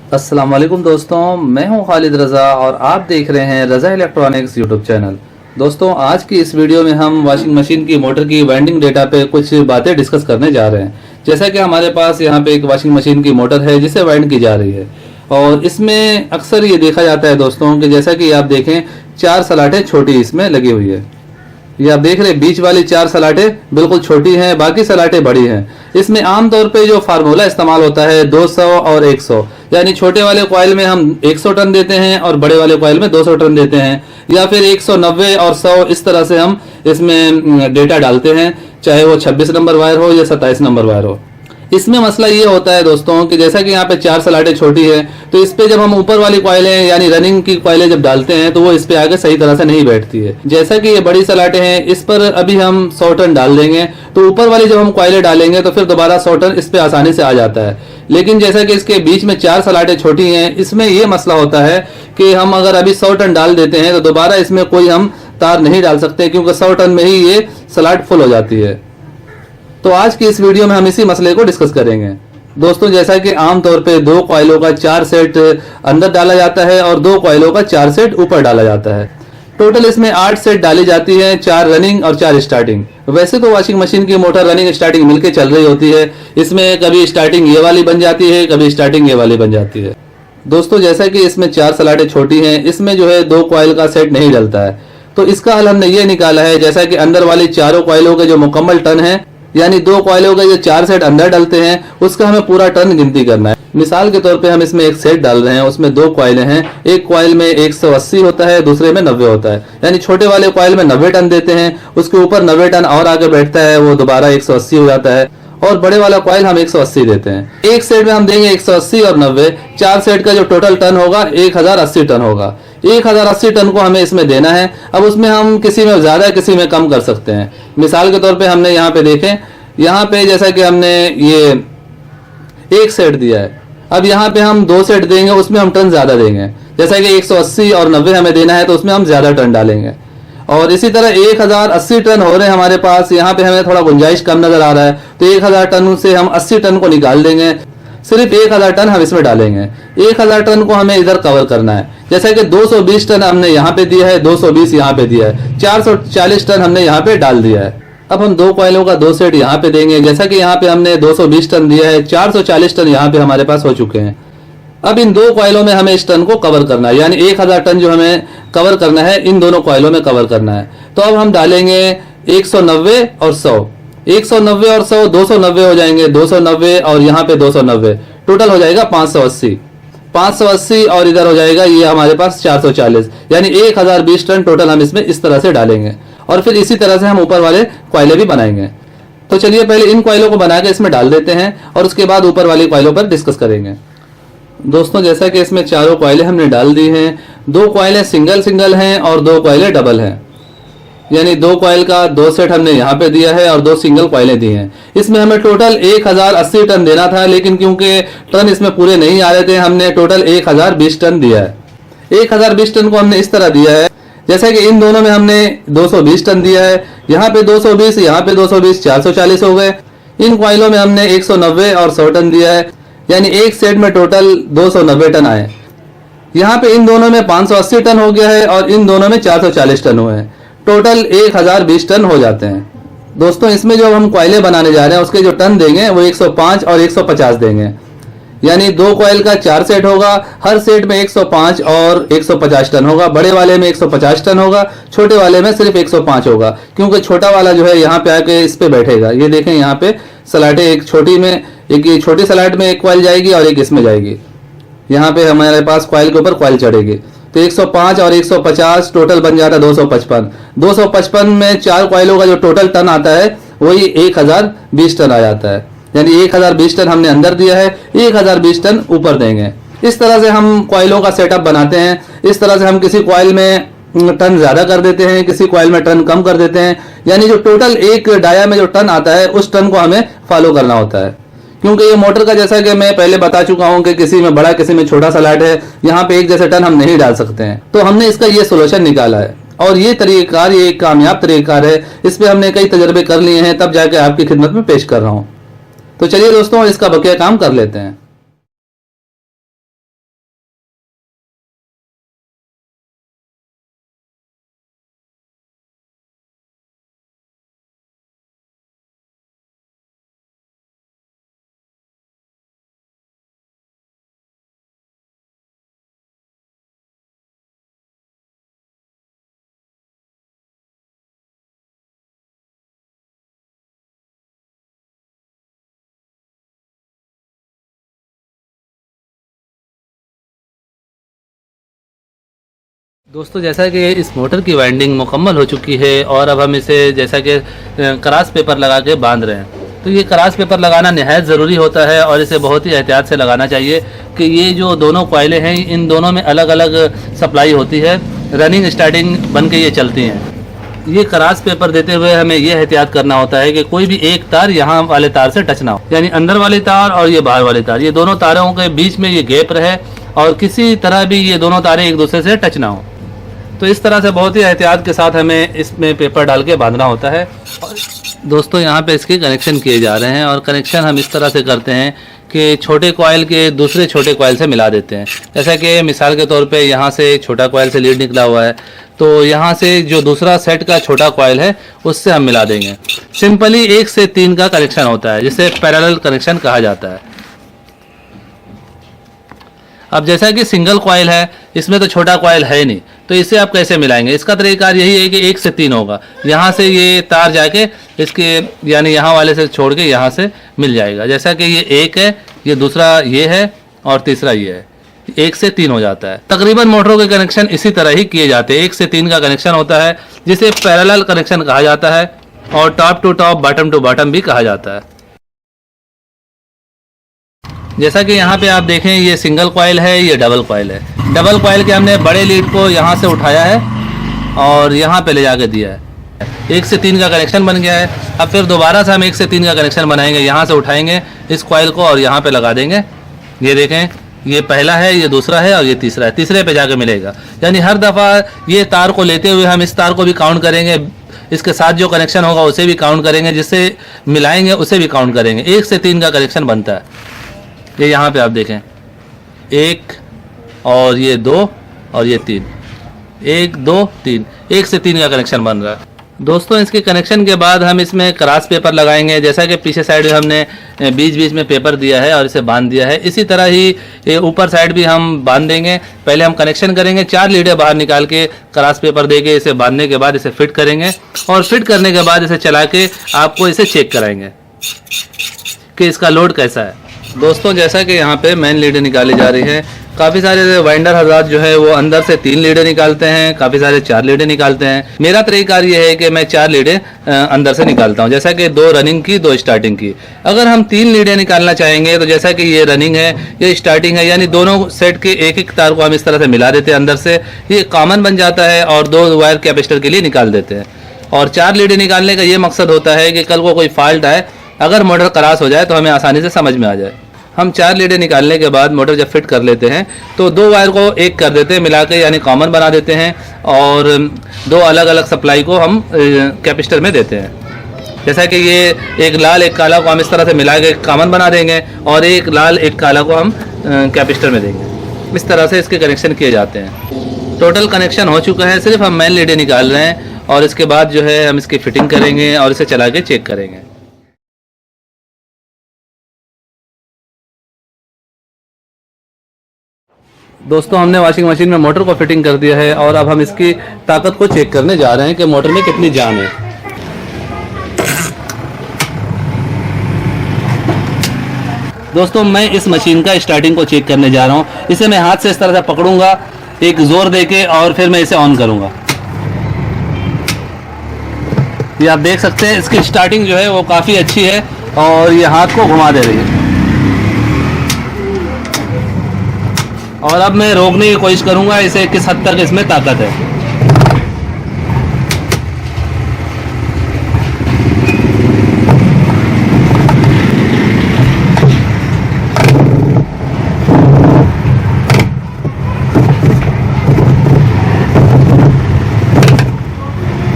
अस्सलाम वालेकुम दोस्तों, मैं हूं खालिद रज़ा और आप देख रहे हैं रज़ा इलेक्ट्रॉनिक्स यूट्यूब चैनल। दोस्तों, आज की इस वीडियो में हम वॉशिंग मशीन की मोटर की वाइंडिंग डेटा पे कुछ बातें डिस्कस करने जा रहे हैं। जैसा कि हमारे पास यहाँ पे एक वॉशिंग मशीन की मोटर है जिसे वाइंड की जा रही है और इसमें अक्सर ये देखा जाता है दोस्तों कि जैसा कि आप देखें 4 सलाटें छोटी इसमें लगी हुई है। ये आप देख रहे हैं बीच वाली 4 सलाटें बिल्कुल छोटी हैं, बाकी सलाटें बड़ी हैं। इसमें आमतौर पे जो फार्मूला इस्तेमाल होता है 200 और 100, यानी छोटे वाले कॉइल में हम 100 टन देते हैं और बड़े वाले कॉइल में 200 टन देते हैं, या फिर 190 और 100 इस तरह से हम इसमें डेटा डालते हैं, चाहे वो 26 नंबर वायर हो या 27 नंबर वायर हो। इसमें मसला ये होता है दोस्तों कि जैसा कि यहाँ पे 4 सलाटें छोटी है, तो इस पे जब हम ऊपर वाली कॉइलें यानी रनिंग की कॉइलें जब डालते हैं तो वो इस पे आगे सही तरह से नहीं बैठती है। जैसा कि ये बड़ी सलाटें हैं, इस पर अभी हम 100 टन डाल देंगे तो ऊपर वाली जब हम कॉइलें डालेंगे तो फिर दोबारा 100 टन इस पे आसानी से आ जाता है। लेकिन जैसा कि इसके बीच में 4 सलाटें छोटी हैं, इसमें ये मसला होता है कि हम अगर अभी 100 टन डाल देते हैं तो दोबारा इसमें कोई हम तार नहीं डाल सकते, क्योंकि 100 टन में ही ये सलाट फुल हो जाती है। तो आज की इस वीडियो में हम इसी मसले को डिस्कस करेंगे। दोस्तों, जैसा कि आमतौर पे 2 कॉइलों का 4 सेट अंदर डाला जाता है और 2 कॉइलों का 4 सेट ऊपर डाला जाता है। टोटल इसमें 8 सेट डाली जाती है, 4 रनिंग और 4 स्टार्टिंग। वैसे तो वॉशिंग मशीन की मोटर रनिंग स्टार्टिंग मिलके चल रही होती है। इसमें कभी स्टार्टिंग ये वाली बन जाती है, कभी स्टार्टिंग ये वाली बन जाती है। दोस्तों, जैसा कि इसमें 4 सलाटें छोटी हैं, इसमें जो है 2 कॉइल का सेट नहीं डलता है, तो इसका हल हमने ये निकाला है। जैसा कि अंदर वाली चारों कॉइलों के जो मुकम्मल टन है, यानी 2 कॉइलों के जो 4 सेट अंदर डलते हैं, उसका हमें पूरा टन गिनती करना है। मिसाल के तौर पे हम इसमें एक सेट डाल रहे हैं, उसमें 2 कॉइलें हैं। एक कॉइल में 180 होता है, दूसरे में 90 होता है, यानी छोटे वाले कॉइल में 90 टन देते हैं, उसके ऊपर 90 टन और आगे बैठता है, वो दोबारा 180 हो जाता है, और बड़े वाला कॉइल हम 180 देते हैं। एक सेट में हम देंगे 180 और 90, 4 सेट का जो टोटल टन होगा 1080 टन होगा। 1080 टन को हमें इसमें देना है। अब उसमें हम किसी में ज्यादा किसी में कम कर सकते हैं। मिसाल के तौर पे हमने यहाँ पे देखें, यहाँ पे जैसा कि हमने ये एक सेट दिया है, अब यहाँ पे हम 2 सेट देंगे, उसमें हम टन ज्यादा देंगे। जैसा कि 180 और 90 हमें देना है तो उसमें हम ज्यादा टन डालेंगे। और इसी तरह 1080 टन हो रहे हैं हमारे पास, यहाँ पे हमें थोड़ा गुंजाइश कम नजर आ रहा है, तो 1000 टन से हम 80 टन को निकाल देंगे, सिर्फ 1000 टन हम इसमें डालेंगे। 1000 टन को हमें इधर कवर करना है। जैसा कि 220 टन हमने यहाँ पे दिया है, 220 यहाँ पे दिया है, 440 टन हमने यहाँ पे डाल दिया है। अब हम 2 कॉइलों का 2 सेट यहाँ पे देंगे। जैसा कि यहाँ पे हमने 220 टन दिया है, 440 टन यहाँ पे हमारे पास हो चुके हैं। अब इन 2 कॉइलों में हमें इस टन को कवर करना है, यानी 1000 टन जो हमें कवर करना है इन दोनों कॉइलों में कवर करना है। तो अब हम डालेंगे 190 और 100, 190 और 100 290 हो जाएंगे, 290 और यहाँ पे 290, टोटल हो जाएगा 580, 580 और इधर हो जाएगा ये हमारे पास 440, यानी 1020 टन टोटल हम इसमें इस तरह से डालेंगे। और फिर इसी तरह से हम ऊपर वाले कॉइले भी बनाएंगे। तो चलिए पहले इन कॉइलों को बना के इसमें डाल देते हैं और उसके बाद ऊपर वाली कॉइलों पर डिस्कस करेंगे। दोस्तों, जैसा कि इसमें चारों कॉइलें हमने डाल दी हैं, 2 कॉइलें सिंगल सिंगल हैं और 2 कॉइलें डबल हैं, यानी 2 कॉइल का 2 सेट हमने यहाँ पे दिया है और 2 सिंगल कॉइलें दी हैं। इसमें हमें टोटल 1080 टन देना था, लेकिन क्योंकि टन इसमें पूरे नहीं आ रहे थे, हमने टोटल 1020 टन दिया है। 1020 टन को हमने इस तरह दिया है, जैसा कि इन दोनों में हमने 220 टन दिया है, यहाँ पे 220, यहाँ पे 220, 440 हो गए। इन कॉइलों में हमने 190 और 100 टन दिया है, यानी एक सेट में टोटल 290 टन आए। यहाँ पे इन दोनों में 580 टन हो गया है और इन दोनों में 440 टन हुए हैं, टोटल 1020 टन हो जाते हैं। दोस्तों, इसमें जो हम कॉइलें बनाने जा रहे हैं उसके जो टन देंगे वो 105 और 150 देंगे, यानी 2 कॉइल का 4 सेट होगा, हर सेट में 105 और 150 टन होगा। बड़े वाले में 150 टन होगा, छोटे वाले में सिर्फ 105 होगा, क्योंकि छोटा वाला जो है यहाँ पे आके इस पे बैठेगा। ये देखें, यहाँ पे सलाटें एक छोटी में, एक ये छोटी सलाट में एक कॉइल जाएगी और एक इसमें जाएगी। यहाँ पे हमारे पास कॉइल के ऊपर कॉइल चढ़ेगी, तो 105 और 150 टोटल बन जाता है 255। 255 में 4 कॉइलों का जो टोटल टन आता है वही 1020 टन आ जाता है, यानी 1020 टन हमने अंदर दिया है, 1020 टन ऊपर देंगे। इस तरह से हम कॉइलों का सेटअप बनाते हैं। इस तरह से हम किसी कॉइल में टन ज्यादा कर देते हैं, किसी कॉइल में टन कम कर देते हैं, यानी जो टोटल एक डाया में जो टन आता है उस टन को हमें फॉलो करना होता है। क्योंकि ये मोटर का, जैसा कि मैं पहले बता चुका हूं कि किसी में बड़ा किसी में छोटा सलाट है, यहाँ पे एक जैसे टन हम नहीं डाल सकते हैं, तो हमने इसका ये सोल्यूशन निकाला है। और ये तरीक़ाकार, ये एक कामयाब तरीक़ाकार है। इस पे हमने कई तजर्बे कर लिए हैं, तब जाके आपकी खिदमत में पेश कर रहा हूँ। तो चलिए दोस्तों, इसका बकिया काम कर लेते हैं। दोस्तों जैसा कि इस मोटर की वाइंडिंग मुकम्मल हो चुकी है और अब हम इसे जैसा कि क्रॉस पेपर लगा के बांध रहे हैं। तो ये क्रॉस पेपर लगाना निहायत ज़रूरी होता है और इसे बहुत ही एहतियात से लगाना चाहिए कि ये जो दोनों कॉइलें हैं इन दोनों में अलग अलग सप्लाई होती है, रनिंग स्टार्टिंग बन के ये चलती हैं। ये क्रॉस पेपर देते हुए हमें ये एहतियात करना होता है कि कोई भी एक तार यहाँ वाले तार से टच ना हो, यानी अंदर वाली तार और ये बाहर वाली तार, ये दोनों तारों के बीच में ये गैप रहे और किसी तरह भी ये दोनों तारें एक दूसरे से टच ना हो। तो इस तरह से बहुत ही एहतियात के साथ हमें इसमें पेपर डाल के बांधना होता है। दोस्तों यहाँ पे इसके कनेक्शन किए जा रहे हैं और कनेक्शन हम इस तरह से करते हैं कि छोटे कॉइल के दूसरे छोटे कॉइल से मिला देते हैं। जैसा कि मिसाल के तौर पे यहाँ से छोटा कॉइल से लीड निकला हुआ है, तो यहाँ से जो दूसरा सेट का छोटा कॉइल है उससे हम मिला देंगे। सिंपली 1 से 3 का कनेक्शन होता है जिसे पैरेलल कनेक्शन कहा जाता है। अब जैसा कि सिंगल कॉइल है, इसमें तो छोटा कॉइल है नहीं, तो इसे आप कैसे मिलाएंगे? इसका तरीका यही है कि 1 से 3 होगा। यहाँ से ये तार जाके इसके यानी यहाँ वाले से छोड़ के यहाँ से मिल जाएगा। जैसा कि ये 1 है, ये दूसरा ये है और तीसरा ये है, 1 से 3 हो जाता है। तकरीबन मोटरों के कनेक्शन इसी तरह ही किए जाते हैं। 1 से 3 का कनेक्शन होता है जिसे पैरेलल कनेक्शन कहा जाता है और top to top bottom to bottom भी कहा जाता है। जैसा कि यहाँ पे आप देखें, ये सिंगल कॉइल है, ये डबल कॉइल है। डबल कॉइल के हमने बड़े लीड को यहाँ से उठाया है और यहाँ पे ले जाके दिया है। 1 से 3 का कनेक्शन बन गया है। अब फिर दोबारा से हम 1 से 3 का कनेक्शन बनाएंगे। यहाँ से उठाएंगे इस कॉइल को और यहाँ पे लगा देंगे। ये देखें, ये पहला है, ये दूसरा है और ये तीसरा है। तीसरे पे जाके मिलेगा। यानी हर दफ़ा ये तार को लेते हुए हम इस तार को भी काउंट करेंगे, इसके साथ जो कनेक्शन होगा उसे भी काउंट करेंगे, जिससे मिलाएंगे उसे भी काउंट करेंगे। 1 से 3 का कनेक्शन बनता है। ये यहाँ पे आप देखें, 1 और ये 2 और ये 3, 1 2 3, 1 से 3 का कनेक्शन बन रहा है। दोस्तों इसके कनेक्शन के बाद हम इसमें क्रॉस पेपर लगाएंगे। जैसा कि पीछे साइड में हमने बीच बीच में पेपर दिया है और इसे बांध दिया है, इसी तरह ही ऊपर साइड भी हम बांध देंगे। पहले हम कनेक्शन करेंगे, 4 लीडें बाहर निकाल के क्रॉस पेपर देके इसे बांधने के बाद इसे फिट करेंगे और फिट करने के बाद इसे चला के आपको इसे चेक कराएंगे कि इसका लोड कैसा है। दोस्तों जैसा कि यहाँ पे मेन लीडें निकाली जा रही है, काफ़ी सारे वाइंडर हजरात जो है वो अंदर से 3 लीडें निकालते हैं, काफ़ी सारे 4 लीडें निकालते हैं। मेरा तरीका ये है कि मैं 4 लीडें अंदर से निकालता हूँ, जैसा कि 2 रनिंग की 2 स्टार्टिंग की। अगर हम 3 लीडें निकालना चाहेंगे तो जैसा कि ये रनिंग है ये स्टार्टिंग है, यानी दोनों सेट के एक एक तार को हम इस तरह से मिला देते हैं अंदर से, ये कॉमन बन जाता है और 2 वायर कैपेसिटर के लिए निकाल देते हैं। और 4 लीडें निकालने का ये मकसद होता है कि कल को कोई फॉल्ट आए, अगर मोटर क्रॉस हो जाए तो हमें आसानी से समझ में आ जाए। हम 4 लीडें निकालने के बाद मोटर जब फिट कर लेते हैं तो 2 वायर को एक कर देते हैं मिला के, यानी कॉमन बना देते हैं और 2 अलग अलग सप्लाई को हम कैपेसिटर में देते हैं। जैसा कि ये एक लाल एक काला को हम इस तरह से मिला के कॉमन बना देंगे और एक लाल एक काला को हम कैपेसिटर में देंगे। इस तरह से इसके कनेक्शन किए जाते हैं। टोटल कनेक्शन हो चुका है, सिर्फ हम मेन लीडें निकाल रहे हैं और इसके बाद जो है हम इसकी फिटिंग करेंगे और इसे चला के चेक करेंगे। दोस्तों हमने वॉशिंग मशीन में मोटर को फिटिंग कर दिया है और अब हम इसकी ताकत को चेक करने जा रहे हैं कि मोटर में कितनी जान है। दोस्तों मैं इस मशीन का स्टार्टिंग को चेक करने जा रहा हूँ। इसे मैं हाथ से इस तरह से पकड़ूंगा एक जोर देके और फिर मैं इसे ऑन करूंगा। ये आप देख सकते हैं इसकी स्टार्टिंग जो है वो काफ़ी अच्छी है और ये हाथ को घुमा दे रही है। और अब मैं रोकने की कोशिश करूंगा इसे किस हद तक इसमें ताकत है।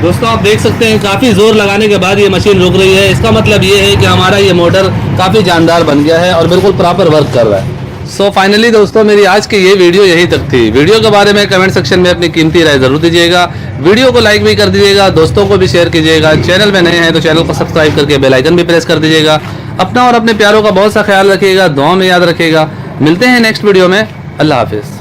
दोस्तों आप देख सकते हैं काफ़ी ज़ोर लगाने के बाद ये मशीन रुक रही है। इसका मतलब ये है कि हमारा ये मोटर काफ़ी जानदार बन गया है और बिल्कुल प्रॉपर वर्क कर रहा है। सो फाइनली दोस्तों मेरी आज की ये वीडियो यही तक थी। वीडियो के बारे में कमेंट सेक्शन में अपनी कीमती राय ज़रूर दीजिएगा। वीडियो को लाइक भी कर दीजिएगा, दोस्तों को भी शेयर कीजिएगा। चैनल में नए हैं तो चैनल को सब्सक्राइब करके बेल आइकन भी प्रेस कर दीजिएगा। अपना और अपने प्यारों का बहुत सा ख्याल रखिएगा, दुआ में याद रखिएगा। मिलते हैं नेक्स्ट वीडियो में। अल्लाह हाफिज़।